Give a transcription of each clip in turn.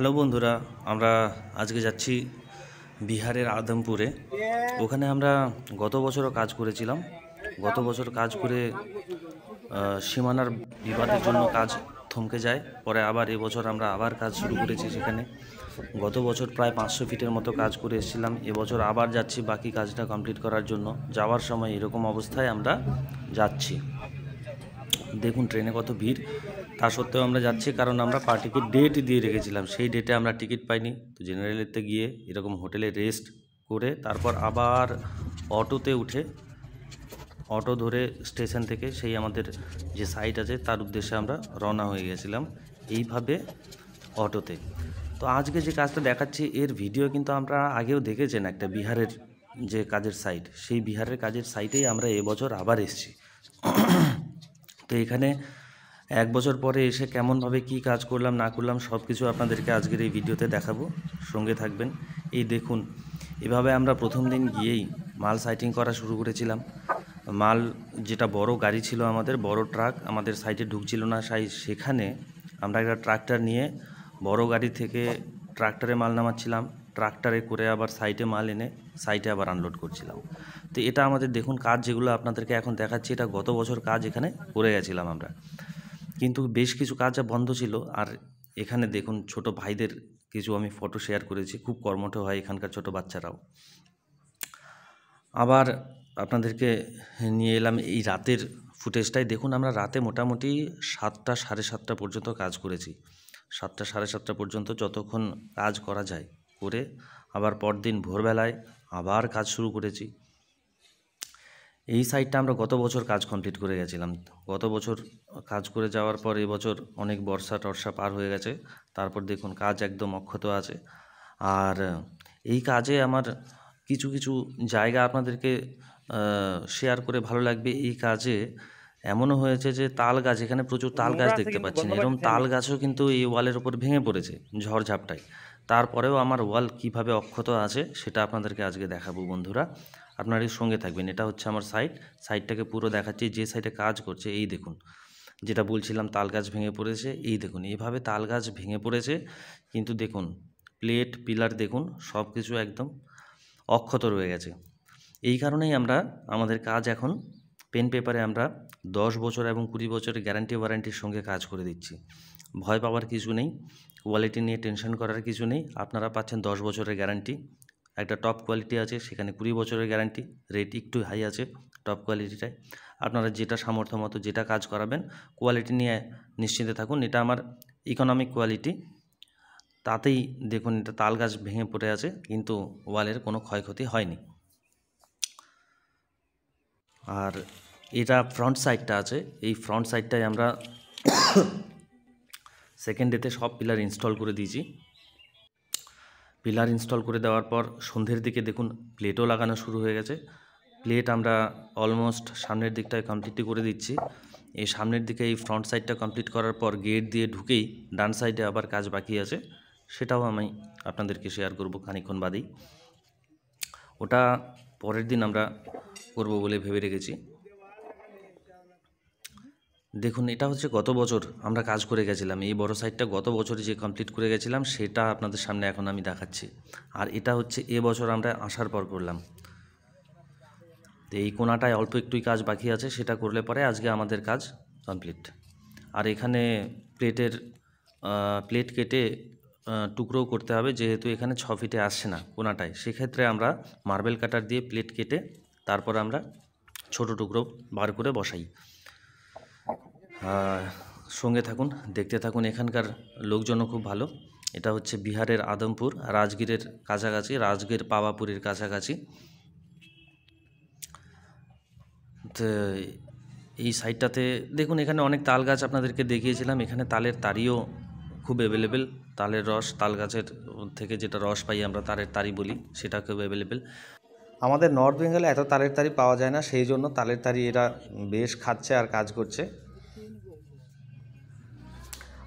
Hello বন্ধুরা, আমরা আজকে যাচ্ছি বিহারের আদমপুরে। ওখানে আমরা গত বছরও কাজ করেছিলাম। গত বছর কাজ করে সীমানার বিবাদের জন্য কাজ থমকে যায়, পরে আবার এবছর আমরা আবার কাজ শুরু করেছি সেখানে। গত বছর প্রায় 500 ফিটের মতো কাজ করে এসেছিলাম, এবছর আবার যাচ্ছি বাকি কাজটা কমপ্লিট করার জন্য। যাওয়ার সময় এরকম অবস্থায় আমরা যাচ্ছি। দেখুন ট্রেনে কত ভিড়, তা সত্ত্বেও আমরা যাচ্ছি, কারণ আমরা পার্টিকে ডেট দিয়ে রেখেছিলাম। সেই ডেটে আমরা টিকিট পাইনি, তো জেনারেলেতে গিয়ে এরকম হোটেলে রেস্ট করে তারপর আবার অটোতে উঠে অটো ধরে স্টেশন থেকে সেই আমাদের যে সাইট আছে তার উদ্দেশ্যে আমরা রওনা হয়ে গেছিলাম এইভাবে অটোতে। তো আজকে যে কাজটা দেখাচ্ছি এর ভিডিও কিন্তু আমরা আগেও দেখেছেন, একটা বিহারের যে কাজের সাইট, সেই বিহারের কাজের সাইটেই আমরা এবছর আবার এসেছি। তো এখানে এক বছর পরে এসে কেমনভাবে কি কাজ করলাম না করলাম সব কিছু আপনাদেরকে আজকের এই ভিডিওতে দেখাবো, সঙ্গে থাকবেন। এই দেখুন, এভাবে আমরা প্রথম দিন গিয়েই মাল সাইটিং করা শুরু করেছিলাম। মাল যেটা বড় গাড়ি ছিল, আমাদের বড় ট্রাক আমাদের সাইটে ঢুকছিল না, সেখানে আমরা একটা ট্রাক্টর নিয়ে বড় গাড়ি থেকে ট্রাক্টরে মাল নামাচ্ছিলাম, ট্রাক্টরে করে আবার সাইটে মাল এনে সাইটে আবার আনলোড করছিলাম। তো এটা আমাদের দেখুন কাজ, যেগুলো আপনাদেরকে এখন দেখাচ্ছি, এটা গত বছর কাজ এখানে করে গেছিলাম আমরা। কিন্তু বেশ কিছু কাজ বন্ধ ছিল। আর এখানে দেখুন ছোট ভাইদের কিছু আমি ফটো শেয়ার করেছি, খুব কর্মঠ হয় এখানকার ছোট বাচ্চারাও। আবার আপনাদেরকে নিয়ে এলাম এই রাতের ফুটেজটাই। দেখুন আমরা রাতে মোটামুটি 7টা সাড়ে 7টা পর্যন্ত কাজ করেছি। 7টা সাড়ে 7টা পর্যন্ত যতক্ষণ কাজ করা যায় করে আবার পরদিন ভোরবেলায় আবার কাজ শুরু করেছি। এই সাইটটা আমরা গত বছর কাজ কমপ্লিট করে গেছিলাম। গত বছর কাজ করে যাওয়ার পর এবছর অনেক বর্ষা টর্ষা পার হয়ে গেছে, তারপর দেখুন কাজ একদম অক্ষত আছে। আর এই কাজে আমার কিছু কিছু জায়গা আপনাদেরকে শেয়ার করে ভালো লাগবে। এই কাজে এমনও হয়েছে যে তাল গাছ, এখানে প্রচুর তাল গাছ দেখতে পাচ্ছেন, এরকম তাল গাছও কিন্তু এই ওয়ালের ওপর ভেঙে পড়েছে ঝড়ঝাপটায়। তারপরেও আমার ওয়াল কিভাবে অক্ষত আছে সেটা আপনাদেরকে আজকে দেখাবো বন্ধুরা, আপনারা সঙ্গে থাকবেন। এটা হচ্ছে আমার সাইটটাকে পুরো দেখাচ্ছি, যে সাইটে কাজ করছে। এই দেখুন, যেটা বলছিলাম তাল গাছ ভেঙে পড়েছে, এই দেখুন এইভাবে তাল গাছ ভেঙে পড়েছে। কিন্তু দেখুন প্লেট পিলার দেখুন সব কিছু একদম অক্ষত রয়ে গেছে। এই কারণেই আমরা আমাদের কাজ এখন পেন পেপারে আমরা 10 বছর এবং 20 বছরের গ্যারান্টি ওয়ারেন্টির সঙ্গে কাজ করে দিচ্ছি। ভয় পাওয়ার কিছু নেই, কোয়ালিটি নিয়ে টেনশন করার কিছু নেই। আপনারা পাচ্ছেন 10 বছরের গ্যারান্টি, একটা টপ কোয়ালিটি আছে, সেখানে 20 বছরের গ্যারান্টি। রেট একটু হাই আছে টপ কোয়ালিটিটায়। আপনারা যেটা সামর্থ্য মতো যেটা কাজ করাবেন, কোয়ালিটি নিয়ে নিশ্চিন্তে থাকুন। এটা আমার ইকোনমিক কোয়ালিটি। তাতেই দেখুন এটা তাল গাছ ভেঙে পড়ে আছে, কিন্তু ওয়ালের কোনো ক্ষয়ক্ষতি হয়নি। আর এটা ফ্রন্ট সাইডটা আছে, এই ফ্রন্ট সাইডটায় আমরা সেকেন্ড ডেতে সব পিলার ইনস্টল করে দিয়েছি। পিলার ইনস্টল করে দেওয়ার পর সন্ধ্যের দিকে দেখুন প্লেটও লাগানো শুরু হয়ে গেছে। প্লেট আমরা অলমোস্ট সামনের দিকটায় কমপ্লিটই করে দিচ্ছি। এই সামনের দিকে এই ফ্রন্ট সাইডটা কমপ্লিট করার পর গেট দিয়ে ঢুকেই ডান সাইডে আবার কাজ বাকি আছে, সেটাও আমি আপনাদেরকে শেয়ার করব খানিকক্ষণ বাদেই। ওটা পরের দিন আমরা করব বলে ভেবে রেখেছি। দেখুন এটা হচ্ছে গত বছর আমরা কাজ করে গেছিলাম, এই বড় সাইডটা গত বছরে যে কমপ্লিট করে গেছিলাম সেটা আপনাদের সামনে এখন আমি দেখাচ্ছি। আর এটা হচ্ছে এবছর আমরা আসার পর করলাম। তো এই কোণাটায় অল্প একটুই কাজ বাকি আছে, সেটা করলে পরে আজকে আমাদের কাজ কমপ্লিট। আর এখানে প্লেট কেটে টুকরোও করতে হবে, যেহেতু এখানে 6 ফিটে আসছে না কোণাটায়, সেক্ষেত্রে আমরা মার্বেল কাটার দিয়ে প্লেট কেটে তারপর আমরা ছোট টুকরো বার করে বসাই। সঙ্গে থাকুন, দেখতে থাকুন। এখানকার লোকজনও খুব ভালো। এটা হচ্ছে বিহারের আদমপুর, রাজগীরের কাছাকাছি, রাজগীর পাওয়াপুরের কাছাকাছি। তো এই সাইডটাতে দেখুন এখানে অনেক তাল গাছ আপনাদেরকে দেখিয়েছিলাম, এখানে তালের তারিও খুব অ্যাভেলেবেল। তালের রস, তাল গাছের থেকে যেটা রস পাই আমরা তালের তারি বলি, সেটা খুব অ্যাভেলেবেল। আমাদের নর্থ বেঙ্গলে এত তালের তারি পাওয়া যায় না, সেই জন্য তালের তারি এরা বেশ খাচ্ছে আর কাজ করছে।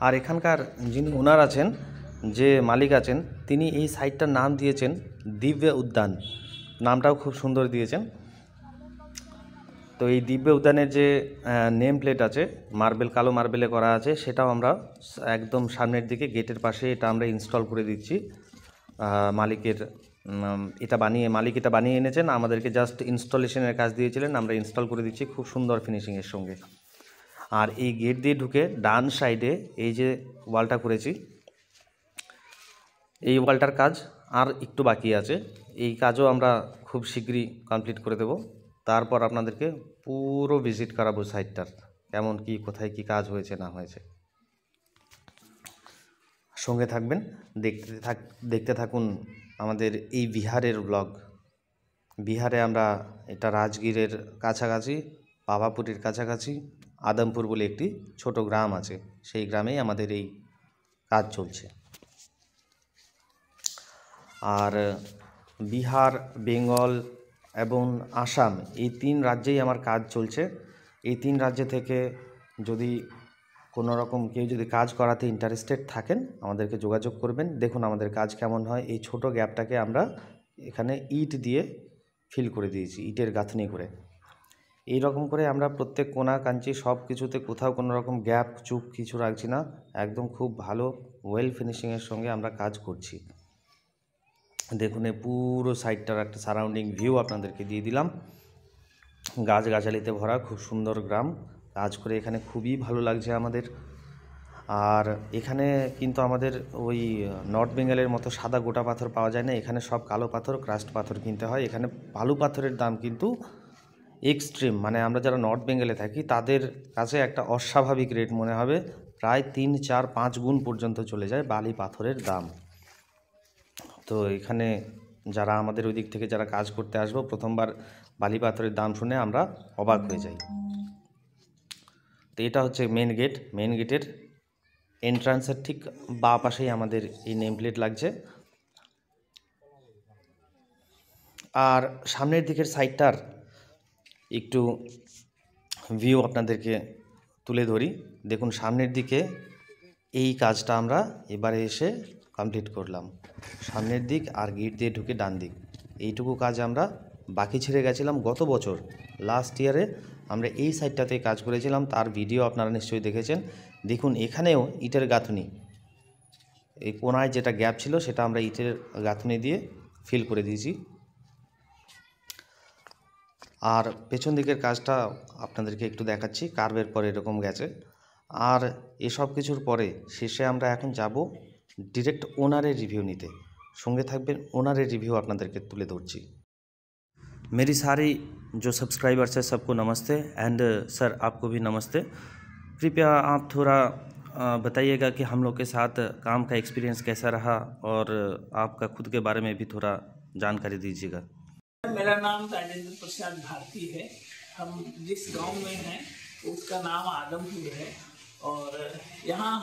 আর এখানকার যিনি ওনার আছেন, যে মালিক আছেন, তিনি এই সাইটটার নাম দিয়েছেন দিব্য উদ্যান, নামটাও খুব সুন্দর দিয়েছেন। তো এই দিব্য উদ্যানের যে নেম প্লেট আছে মার্বেল, কালো মার্বেলে করা আছে, সেটাও আমরা একদম সামনের দিকে গেটের পাশে এটা আমরা ইনস্টল করে দিচ্ছি। মালিক এটা বানিয়ে এনেছেন, আমাদেরকে জাস্ট ইনস্টলেশনের কাজ দিয়েছিলেন, আমরা ইনস্টল করে দিচ্ছি খুব সুন্দর ফিনিশিংয়ের সঙ্গে। আর এই গেট দিয়ে ঢুকে ডান সাইডে এই যে ওয়ালটা করেছি, এই ওয়ালটার কাজ আর একটু বাকি আছে, এই কাজও আমরা খুব শীঘ্রই কমপ্লিট করে দেব। তারপর আপনাদেরকে পুরো ভিজিট করাবো সাইটটার, কেমন কি, কোথায় কি কাজ হয়েছে না হয়েছে। সঙ্গে থাকবেন, দেখতে থাকুন আমাদের এই বিহারের ব্লগ। বিহারে আমরা, এটা রাজগীরের কাছাকাছি, পাভাপুরের কাছাকাছি আদমপুর বলে একটি ছোট গ্রাম আছে, সেই গ্রামেই আমাদের এই কাজ চলছে। আর বিহার, বেঙ্গল এবং আসাম, এই 3 রাজ্যেই আমার কাজ চলছে। এই 3 রাজ্য থেকে যদি কোনো রকম কেউ যদি কাজ করাতে ইন্টারেস্টেড থাকেন, আমাদেরকে যোগাযোগ করবেন। দেখুন আমাদের কাজ কেমন হয়। এই ছোট গ্যাপটাকে আমরা এখানে ইট দিয়ে ফিল করে দিয়েছি, ইটের গাঁথনি করে। এই রকম করে আমরা প্রত্যেক কোণা কাঞ্চি সব কিছুতে কোথাও কোনো রকম গ্যাপ চুপ কিছু রাখছি না, একদম খুব ভালো ওয়েল ফিনিশিংয়ের সঙ্গে আমরা কাজ করছি। দেখুন এই পুরো সাইডটার একটা সারাউন্ডিং ভিউ আপনাদেরকে দিয়ে দিলাম। গাছগাছালিতে ভরা খুব সুন্দর গ্রাম, কাজ করে এখানে খুবই ভালো লাগছে আমাদের। আর এখানে কিন্তু আমাদের ওই নর্থ বেঙ্গলের মতো সাদা গোটা পাথর পাওয়া যায় না, এখানে সব কালো পাথর, ক্রাস্ট পাথর কিনতে হয়। এখানে বালু পাথরের দাম কিন্তু এক্সট্রিম, মানে আমরা যারা নর্থ বেঙ্গলে থাকি তাদের কাছে একটা অস্বাভাবিক রেট মনে হবে, প্রায় 3, 4, 5 গুণ পর্যন্ত চলে যায় বালি পাথরের দাম। তো এখানে যারা আমাদের ওই দিক থেকে যারা কাজ করতে আসবো, প্রথমবার বালি পাথরের দাম শুনে আমরা অবাক হয়ে যাই। তো এটা হচ্ছে মেন গেট, মেন গেটের এন্ট্রান্সের ঠিক বাঁ পাশেই আমাদের এই নেম প্লেট লাগছে। আর সামনের দিকের সাইডটার একটু ভিউ আপনাদেরকে তুলে ধরি। দেখুন সামনের দিকে এই কাজটা আমরা এবারে এসে কমপ্লিট করলাম, সামনের দিক আর গেট দিয়ে ঢুকে ডান দিক, এইটুকু কাজ আমরা বাকি ছেড়ে গেছিলাম গত বছর লাস্ট ইয়ারে। আমরা এই সাইডটাতে কাজ করেছিলাম, তার ভিডিও আপনারা নিশ্চয়ই দেখেছেন। দেখুন এখানেও ইটের গাঁথনি, এই কোনায় যেটা গ্যাপ ছিল সেটা আমরা ইটের গাঁথনি দিয়ে ফিল করে দিয়েছি। আর পেছন দিকের কাজটা আপনাদেরকে একটু দেখাচ্ছি, কার্ভের পরে এরকম গেছে। আর এসব কিছুর পরে শেষে আমরা এখন যাব ডিরেক্ট ওনারের রিভিউ নিতে, সঙ্গে থাকবেন, ওনারের রিভিউ আপনাদেরকে তুলে ধরছি। मेरी सारी जो सब्सक्राइबर्स है सबको नमस्ते, एंड सर आपको भी नमस्ते। कृपया आप थोड़ा बताइएगा कि हम लोग के साथ काम का एक्सपीरियंस कैसा रहा, और आपका खुद के बारे में भी थोड़ा जानकारी दीजिएगा। मेरा नाम राजेंद्र प्रसाद भारती है। हम जिस गांव में हैं उसका नाम आदमपुर है, और यहाँ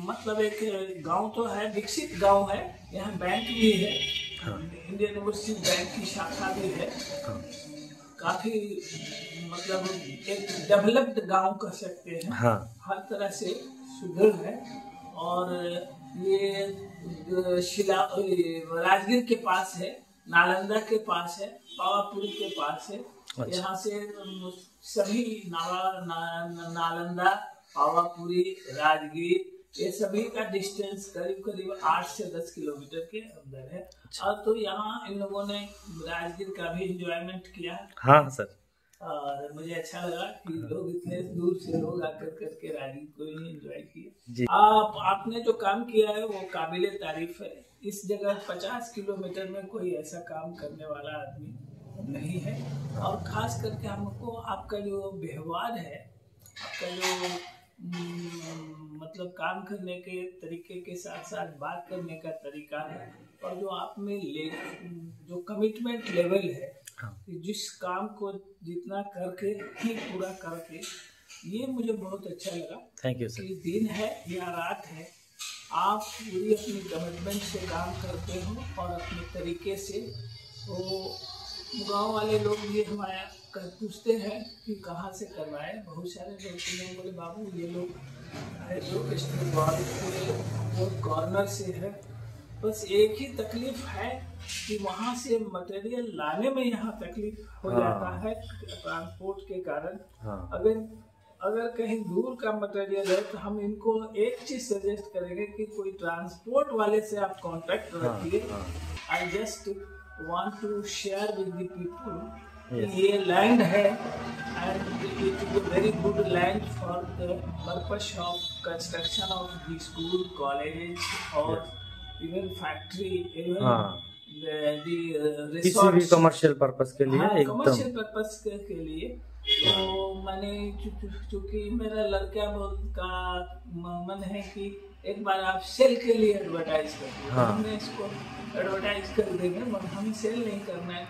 मतलब एक गांव तो है, विकसित गांव है। यहाँ बैंक भी है, इंडियन ओवरसीज बैंक की शाखा भी है। काफी मतलब एक डेवलप्ड गांव कह सकते हैं। हर तरह से सुदृढ़ है। और ये राजगीर के पास है, नालंदा के पास है, पावापुर के पास है। यहाँ से सभी नालंदा, पावापुरी, राजगीर, ये सभी का डिस्टेंस करीब करीब 8 से 10 किलोमीटर के अंदर है। और तो यहाँ इन लोगों ने राजगीर का भी एंजॉयमेंट किया। हाँ सर, और मुझे अच्छा लगा कि लोग इतने दूर से लोग आकर करके राजगीर को ही एंजॉय किए। आपने जो काम किया है वो काबिले तारीफ है। इस जगह 50 किलोमीटर में कोई ऐसा काम करने वाला आदमी नहीं है। और खास करके हमको आपका जो व्यवहार है, आपका जो मतलब काम करने के तरीके के साथ साथ बात करने का तरीका है, और जो आप में जो कमिटमेंट लेवल है, जिस काम को जितना करके ही पूरा करके, ये मुझे बहुत अच्छा लगा। Thank you sir. दिन है या रात है, आप पूरी अपनी कमिटमेंट से काम करते हो और अपने तरीके से। तो गांव वाले लोग भी हमारे पूछते हैं कि कहाँ से करवाए। बहुत सारे लोग बोले बाबू ये लोग जो कॉर्नर से है, बस एक ही तकलीफ है कि वहाँ से मटेरियल लाने में यहाँ तकलीफ हो जाता है ट्रांसपोर्ट के कारण। अगर कहीं दूर का मटेरियल है तो हम इनको एक चीज सजेस्ट करेंगे कि कोई ट्रांसपोर्ट वाले से आप कांटेक्ट रखिए। I just want to share with the people ये लैंड है and it is a very good land for the purpose of construction of the school, college और इवन फैक्ट्री, इवन किसी भी कमर्शियल पर्पस के लिए, एकदम commercial purpose के लिए। तो मैंने चूंकि मेरा लड़का का मन है कि एक बार आप सेल के लिए एडवर्टाइज कर दो, हमने इसको एडवर्टाइज कर देंगे, मगर हमें सेल नहीं करना है।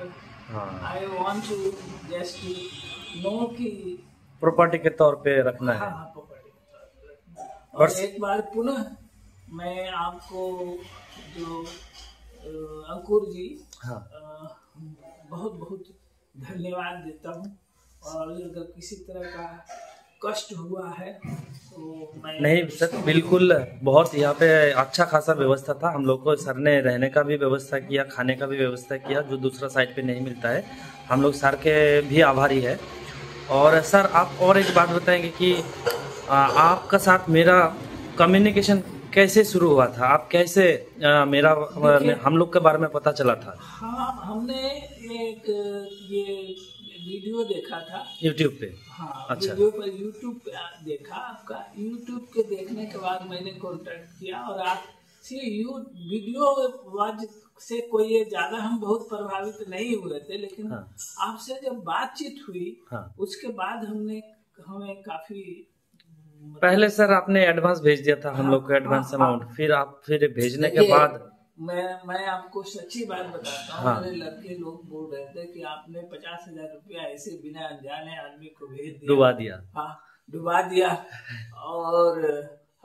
I want to just know कि प्रॉपर्टी के तौर पे रखना है। प्रॉपर्टी के तौर पे रखना। और एक बार पुनः मैं आपको जो अंकुर जी बहुत बहुत धन्यवाद देता हूँ। और अगर किसी तरह का कष्ट हुआ है तो मैं नहीं सर, बिल्कुल बहुत यहाँ पे अच्छा खासा व्यवस्था था। हम लोग को सर ने रहने का भी व्यवस्था किया, खाने का भी व्यवस्था किया, जो दूसरा साइट पे नहीं मिलता है। हम लोग सर के भी आभारी है। और सर आप और एक बात बताएंगे कि आपका साथ मेरा कम्युनिकेशन कैसे शुरू हुआ था? आप कैसे हम लोग के बारे में पता चला था? हाँ, हमने एक ये वीडियो देखा था YouTube पे। हाँ, अच्छा। वीडियो पर YouTube पे देखा आपका। YouTube के देखने के बाद मैंने कांटेक्ट किया और आपसे वीडियो वाज से कोई ये ज्यादा हम बहुत प्रभावित नहीं हुए थे, लेकिन आपसे जब बातचीत हुई उसके बाद हमें काफी पहले सर आपने एडवांस भेज दिया था हम लोग को, एडवांस अमाउंट, फिर भेजने के बाद मैं आपको सच्ची बात बताता हूँ। मेरे लड़के लोग बोल रहे थे कि आपने 50,000 रुपया ऐसे बिना अनजाने आदमी को भेज दिया, डुबा दिया। हाँ, डुबा दिया। और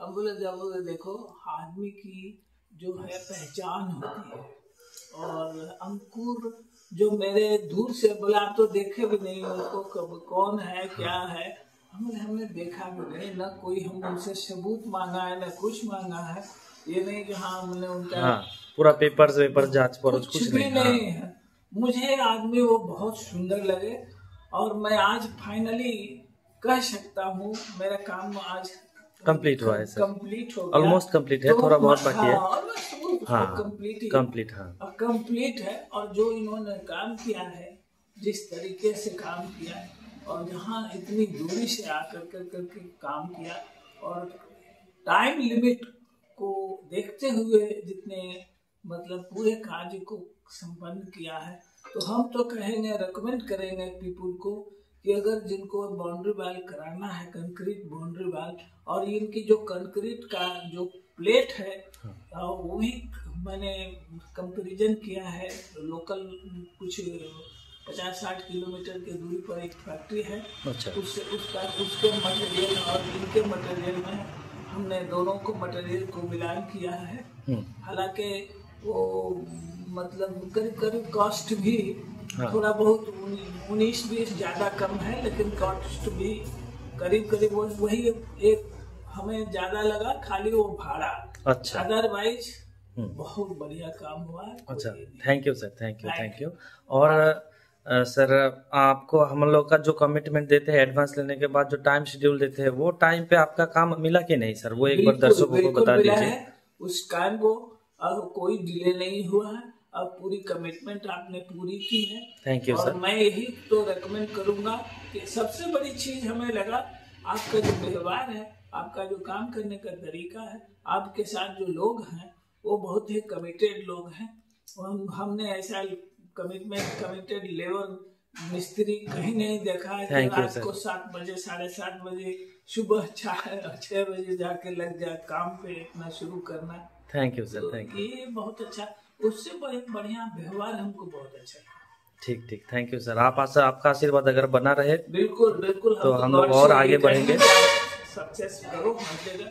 हम बोले जब देखो आदमी की जो है पहचान होती है, और अंकुर जो मेरे दूर से बोला आप तो देखे भी नहीं उनको, कब कौन है क्या है, हमने देखा भी नहीं, ना कोई हम उनसे सबूत मांगा है, ना कुछ मांगा है। ये नहीं कि हाँ हमने उनका पूरा पेपर जांच पर कुछ भी नहीं है। मुझे आदमी वो बहुत सुंदर लगे और मैं आज फाइनली कह सकता हूँ मेरा काम आज कंप्लीट हुआ है सर। कंप्लीट हो गया, ऑलमोस्ट कंप्लीट है, थोड़ा बहुत बाकी है। कंप्लीट है। और जो इन्होंने काम किया है, जिस तरीके से काम किया और जहाँ इतनी दूरी से आकर करके काम किया और टाइम लिमिट को देखते हुए जितने मतलब पूरे कार्य को संपन्न किया है, तो हम तो कहेंगे, रिकमेंड करेंगे पीपल को कि अगर जिनको बाउंड्री वॉल कराना है, कंक्रीट बाउंड्री वॉल, और इनकी जो कंक्रीट का जो प्लेट है वो भी मैंने कंपैरिजन किया है। लोकल कुछ 50-60 किलोमीटर के दूरी पर एक फैक्ट्री है। अच्छा। उसके मटेरियल और इनके मटेरियल में हमने दोनों को मटेरियल को मिलान किया है। हालांकि वो मतलब करीब कॉस्ट भी थोड़ा बहुत 19-20 ज्यादा कम है, लेकिन कॉस्ट भी करीब वही एक हमें ज्यादा लगा, खाली वो भाड़ा। अच्छा। अदरवाइज बहुत बढ़िया काम हुआ है। अच्छा, thank you sir, thank you. और सर आपको हम लोग का जो कमिटमेंट देते हैं एडवांस लेने के बाद, जो टाइम शेड्यूल देते हैं, वो टाइम पे आपका काम मिला कि नहीं सर? वो एक बार दर्शकों को बता दीजिए। उस टाइम को अब कोई डिले नहीं हुआ है, अब पूरी कमिटमेंट आपने पूरी की है। Thank you sir. मैं यही तो रेकमेंड करूंगा कि सबसे बड़ी चीज हमें लगा आपका जो व्यवहार है, आपका जो काम करने का तरीका है, आपके साथ जो लोग हैं वो बहुत ही कमिटेड लोग हैं। हमने ऐसा कमिटेड लेबर मिस्त्री कहीं नहीं देखा है कि रात को 7 बजे 7:30 बजे सुबह 6 बजे जाके लग जाए काम पे अपना शुरू करना। Thank you sir, thank you. ये बहुत अच्छा, उससे बढ़िया व्यवहार हमको बहुत अच्छा। ठीक, थैंक यू सर। आपका आशीर्वाद अगर बना रहे बिल्कुल तो हम लोग और आगे बढ़ेंगे। सक्सेस करो मिलेगा।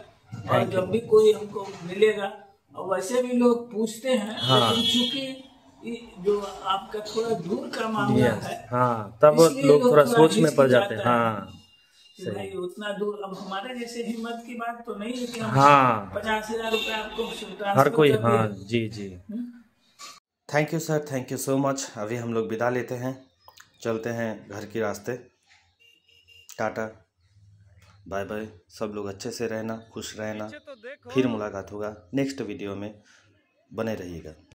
और जब भी कोई हमको मिलेगा, और वैसे भी लोग पूछते हैं, लेकिन चूंकि जो आपका थोड़ा दूर का मामला है, तब लोग थोड़ा सोच में पड़ जाते हैं। कि सही। भाई उतना दूर, अब हमारे जैसे हिम्मत की बात तो नहीं है कि हम हाँ 50,000 रुपये आपको हर ट्रांसफर कोई, कर हाँ दिए। जी जी। Thank you sir, thank you so much. अभी हम लोग विदा लेते हैं, चलते हैं घर के रास्ते। Tata, bye bye. सब लोग अच्छे से रहना, खुश रहना। फिर मुलाकात होगा नेक्स्ट वीडियो में, बने रहिएगा।